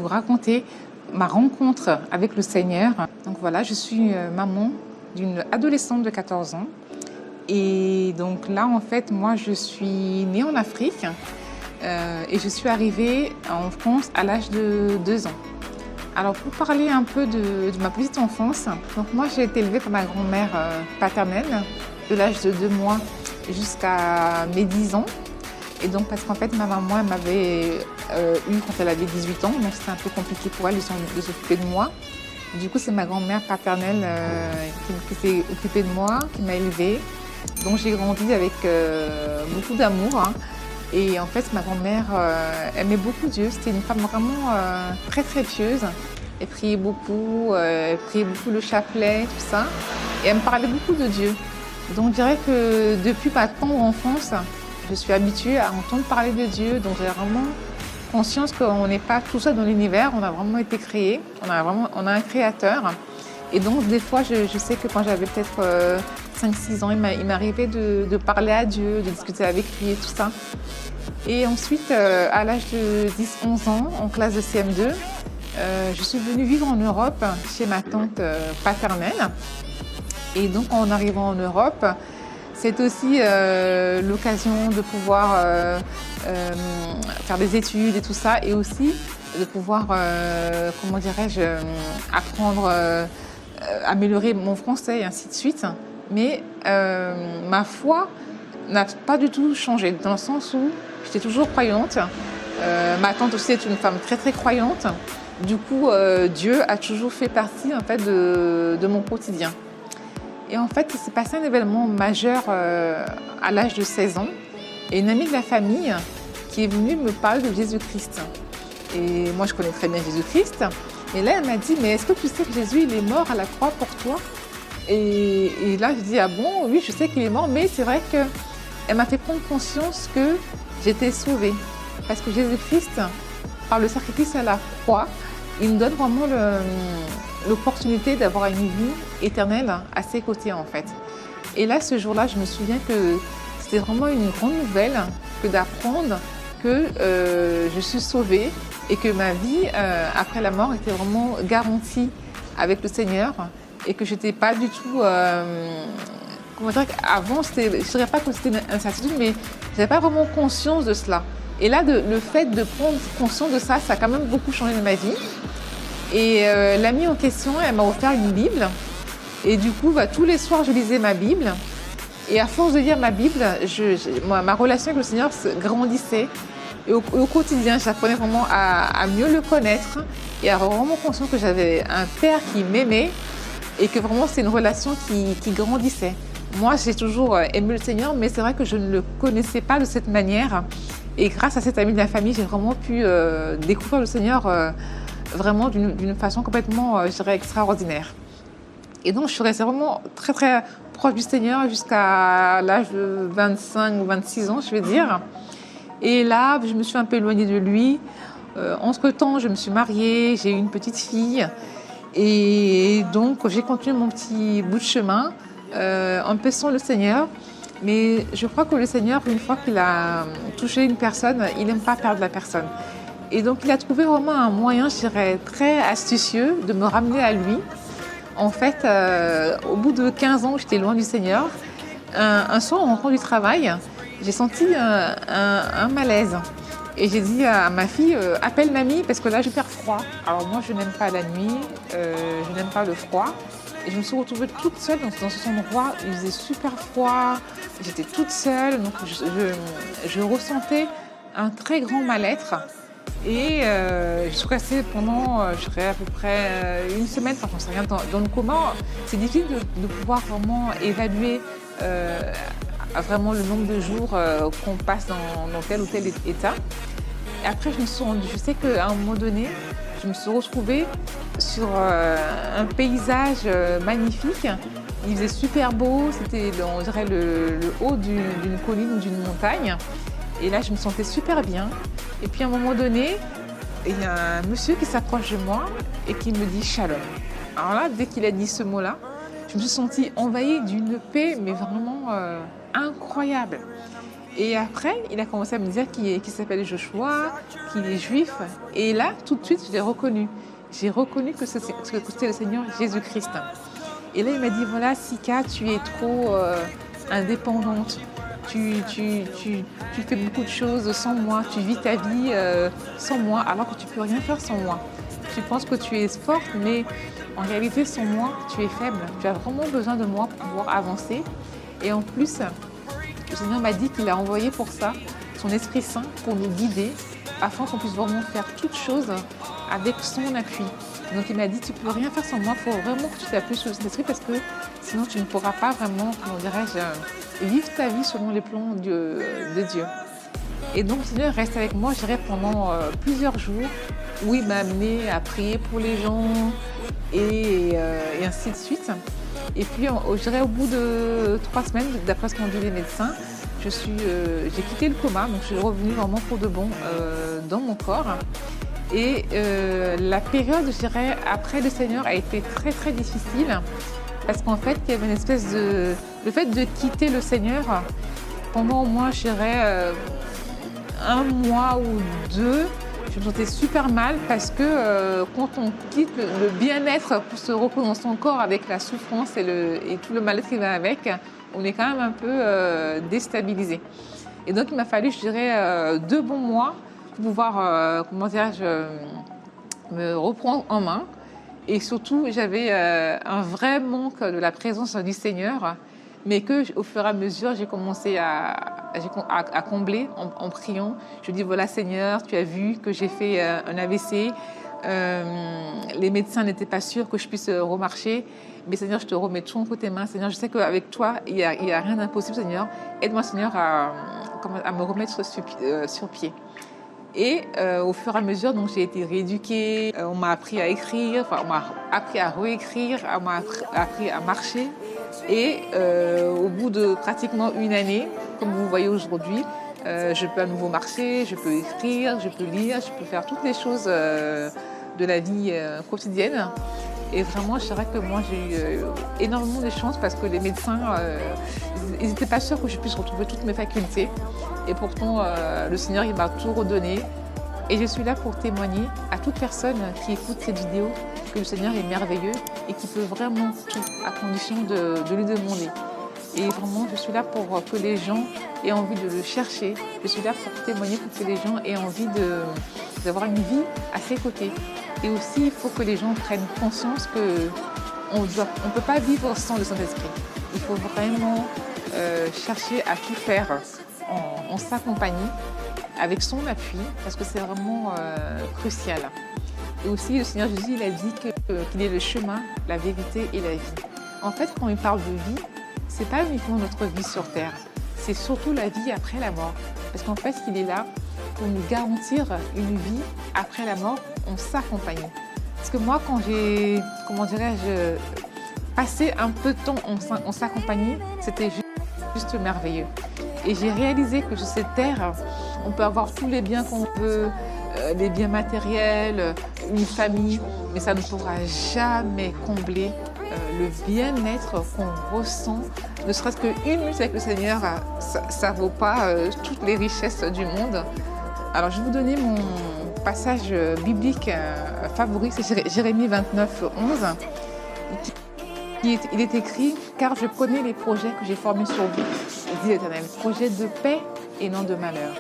vous raconter ma rencontre avec le Seigneur. Donc voilà, je suis maman d'une adolescente de 14 ans. Et donc là, en fait, moi, je suis née en Afrique et je suis arrivée en France à l'âge de 2 ans. Alors, pour parler un peu de ma petite enfance, donc moi, j'ai été élevée par ma grand-mère paternelle de l'âge de 2 mois jusqu'à mes 10 ans. Et donc, parce qu'en fait, ma maman, elle m'avait eu quand elle avait 18 ans, donc c'était un peu compliqué pour elle de s'occuper de moi. Du coup, c'est ma grand-mère paternelle qui s'est occupée de moi, qui m'a élevée. Donc, j'ai grandi avec beaucoup d'amour. Hein. Et en fait, ma grand-mère aimait beaucoup Dieu. C'était une femme vraiment très, très pieuse. Elle priait beaucoup le chapelet, tout ça. Et elle me parlait beaucoup de Dieu. Donc, je dirais que depuis ma tendre enfance, je suis habituée à entendre parler de Dieu. Donc, j'ai vraiment conscience qu'on n'est pas tout seul dans l'univers. On a vraiment été créé. On a un créateur. Et donc, des fois, je sais que quand j'avais peut-être 5-6 ans, il m'arrivait de parler à Dieu, de discuter avec lui et tout ça. Et ensuite, à l'âge de 10-11 ans, en classe de CM2, je suis venue vivre en Europe chez ma tante paternelle. Et donc, en arrivant en Europe, c'est aussi l'occasion de pouvoir faire des études et tout ça, et aussi de pouvoir, comment dirais-je, apprendre, améliorer mon français et ainsi de suite. Mais ma foi n'a pas du tout changé, dans le sens où j'étais toujours croyante. Ma tante aussi est une femme très très croyante. Du coup, Dieu a toujours fait partie en fait de mon quotidien. Et en fait, il s'est passé un événement majeur à l'âge de 16 ans. Et une amie de la famille qui est venue me parler de Jésus-Christ. Et moi, je connais très bien Jésus-Christ. Et là, elle m'a dit, mais est-ce que tu sais que Jésus, il est mort à la croix pour toi ? Et là, je dis, ah bon, oui, je sais qu'il est mort, mais c'est vrai qu'elle m'a fait prendre conscience que j'étais sauvée. Parce que Jésus-Christ, par le sacrifice à la croix, il nous donne vraiment l'opportunité d'avoir une vie éternelle à ses côtés, en fait. Et là, ce jour-là, je me souviens que c'était vraiment une grande nouvelle que d'apprendre que je suis sauvée et que ma vie après la mort était vraiment garantie avec le Seigneur et que je n'étais pas du tout... comment dire, avant, je ne dirais pas que c'était une incertitude, mais je n'avais pas vraiment conscience de cela. Et là, le fait de prendre conscience de ça, ça a quand même beaucoup changé dans ma vie. Et l'amie en question, elle m'a offert une Bible. Et du coup, tous les soirs, je lisais ma Bible. Et à force de lire ma Bible, ma relation avec le Seigneur grandissait. Et au quotidien, j'apprenais vraiment à mieux le connaître et à avoir vraiment conscience que j'avais un Père qui m'aimait et que vraiment c'est une relation qui grandissait. Moi, j'ai toujours aimé le Seigneur, mais c'est vrai que je ne le connaissais pas de cette manière. Et grâce à cette amie de la famille, j'ai vraiment pu découvrir le Seigneur vraiment d'une façon complètement, je dirais, extraordinaire. Et donc, je suis restée vraiment très, très proche du Seigneur jusqu'à l'âge de 25 ou 26 ans, je vais dire. Et là, je me suis un peu éloignée de lui. Entre-temps, je me suis mariée, j'ai eu une petite fille. Et donc, j'ai continué mon petit bout de chemin en paissant le Seigneur. Mais je crois que le Seigneur, une fois qu'il a touché une personne, il n'aime pas perdre la personne. Et donc, il a trouvé vraiment un moyen, je dirais, très astucieux de me ramener à lui. En fait, au bout de 15 ans, j'étais loin du Seigneur. Un soir, en rentrant du travail, j'ai senti un malaise. Et j'ai dit à ma fille, appelle mamie parce que là, je perds froid. Alors moi, je n'aime pas la nuit, je n'aime pas le froid. Et je me suis retrouvée toute seule dans cet endroit. Il faisait super froid, j'étais toute seule. Donc je ressentais un très grand mal-être. Et je suis restée pendant, je dirais à peu près une semaine, enfin, j'en sais rien, dans le coma. C'est difficile de pouvoir vraiment évaluer vraiment le nombre de jours qu'on passe dans tel ou tel état. Et après, je sais qu'à un moment donné, je me suis retrouvée sur un paysage magnifique. Il faisait super beau, c'était, on dirait, le haut d'une colline ou d'une montagne. Et là, je me sentais super bien. Et puis, à un moment donné, il y a un monsieur qui s'approche de moi et qui me dit « Shalom ». Alors là, dès qu'il a dit ce mot-là, je me suis sentie envahie d'une paix, mais vraiment incroyable. Et après, il a commencé à me dire qu'il s'appelle Joshua, qu'il est juif. Et là, tout de suite, je l'ai reconnu. J'ai reconnu que c'était le Seigneur Jésus-Christ. Et là, il m'a dit, voilà, Sika, tu es trop indépendante. Tu fais beaucoup de choses sans moi. Tu vis ta vie sans moi, alors que tu peux rien faire sans moi. Tu penses que tu es forte, mais en réalité, sans moi, tu es faible. Tu as vraiment besoin de moi pour pouvoir avancer. Et en plus, le Seigneur m'a dit qu'il a envoyé pour ça son Esprit Saint pour nous guider, afin qu'on puisse vraiment faire toutes choses avec son appui. Donc il m'a dit, tu ne peux rien faire sans moi, il faut vraiment que tu t'appuies sur cet esprit parce que sinon tu ne pourras pas vraiment, comment dirais-je, vivre ta vie selon les plans de Dieu. Et donc le Seigneur reste avec moi, je dirais, pendant plusieurs jours, où il m'a amené à prier pour les gens et ainsi de suite. Et puis je dirais au bout de 3 semaines, d'après ce qu'ont dit les médecins, j'ai quitté le coma, donc je suis revenue vraiment pour de bon dans mon corps. Et la période, je dirais, après le Seigneur a été très très difficile parce qu'en fait, il y avait une espèce de... Le fait de quitter le Seigneur pendant au moins, je dirais, 1 mois ou 2, je me sentais super mal parce que quand on quitte le bien-être pour se reposer dans son corps avec la souffrance et tout le mal-être qui va avec, on est quand même un peu déstabilisé. Et donc, il m'a fallu, je dirais, 2 bons mois pour pouvoir, comment dirais-je, me reprendre en main. Et surtout, j'avais un vrai manque de la présence du Seigneur, mais que, au fur et à mesure, j'ai commencé à combler en priant. Je dis, voilà Seigneur, tu as vu que j'ai fait un AVC. Les médecins n'étaient pas sûrs que je puisse remarcher. Mais Seigneur, je te remets tout entre tes mains. Seigneur, je sais qu'avec toi, il n'y a rien d'impossible, Seigneur. Aide-moi, Seigneur, à me remettre sur pied. Et au fur et à mesure, donc, j'ai été rééduquée, on m'a appris à écrire, on m'a appris à réécrire, on m'a appris à marcher. Et au bout de pratiquement 1 année, comme vous voyez aujourd'hui, je peux à nouveau marcher, je peux écrire, je peux lire, je peux faire toutes les choses de la vie quotidienne. Et vraiment, je dirais que moi, j'ai eu énormément de chance parce que les médecins, ils n'étaient pas sûrs que je puisse retrouver toutes mes facultés. Et pourtant, le Seigneur, il m'a tout redonné. Et je suis là pour témoigner à toute personne qui écoute cette vidéo que le Seigneur est merveilleux et qui peut vraiment tout, à condition de lui demander. Et vraiment, je suis là pour que les gens aient envie de le chercher. Je suis là pour témoigner, pour que les gens aient envie d'avoir une vie à ses côtés. Et aussi, il faut que les gens prennent conscience qu'on ne peut pas vivre sans le Saint-Esprit. Il faut vraiment chercher à tout faire en sa compagnie, avec son appui, parce que c'est vraiment crucial. Et aussi, le Seigneur Jésus, il a dit qu'il est le chemin, la vérité et la vie. En fait, quand il parle de vie, ce n'est pas uniquement notre vie sur Terre, c'est surtout la vie après la mort. Parce qu'en fait, il est là pour nous garantir une vie après la mort en sa compagnie. Parce que moi, quand j'ai, comment dirais-je, passé un peu de temps en sa compagnie, c'était juste merveilleux. Et j'ai réalisé que sur cette terre, on peut avoir tous les biens qu'on veut, les biens matériels, une famille, mais ça ne pourra jamais combler le bien-être qu'on ressent. Ne serait-ce qu'une minute avec le Seigneur, ça ne vaut pas toutes les richesses du monde. Alors, je vais vous donner mon passage biblique favori, c'est Jérémie 29, 11. Il est écrit « Car je connais les projets que j'ai formés sur vous, dit l'Éternel, projets de paix et non de malheur,